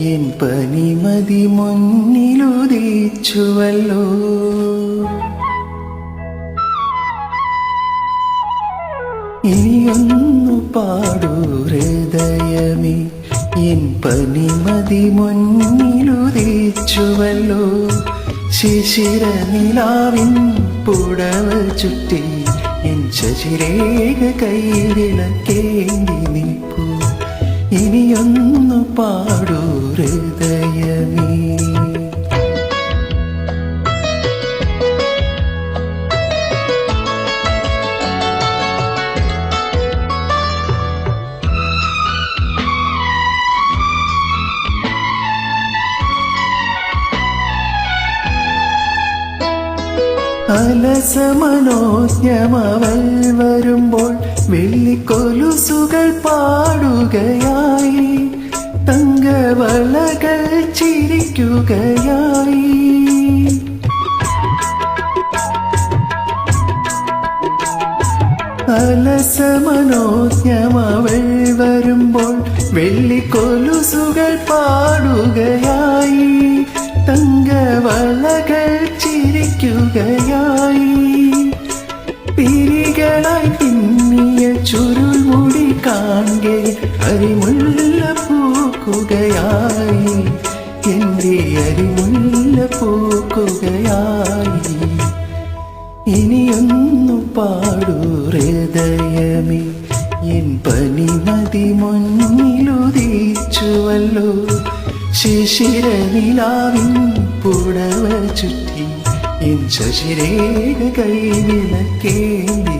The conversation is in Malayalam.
എൻ പനിമതി മുന്നിലുദിച്ചുവല്ലോ. ഇനിയൊന്നു പാടൂ ഹൃദയമേ, എൻ പനിമതി മുന്നിലുദിച്ചുവല്ലോ. ശിശിര നിലാവിൻ പുടവ ചുറ്റി എൻ ശശിരേഖ കൈവിളക്കേന്തി നിൽപ്പൂ. ഇനിയൊന്നു പാടൂ ഹൃദയമേ. അലസമനോജ്ഞമവൾ വരുമ്പോൾ വെള്ളിക്കൊലുസുകൾ പാടുകയായി, തങ്കവളകൾ ചിരിക്കുകയായി. അലസമനോജ്ഞമവൾ വരുമ്പോൾ വെള്ളിക്കൊലുസുകൾ പാടുകയായി, തങ്കവളകൾ ചിരിക്കുകയായി. പിരികളായി പിന്നിയ ചുരുൾമുടി കാണെ അരിമുല്ല പൂക്കുകയായി, എൻ്റെ അരിമുല്ല പൂക്കുകയായി. ഇനിയൊന്നു പാടൂ ഹൃദയമേ, എൻ പനിമതി മുന്നിലുദിച്ചുവല്ലോ. ശിശിര നിലാവിൻ പുടവ ചുറ്റി എൻ ശശിരേഖ കൈവിളക്കേന്തി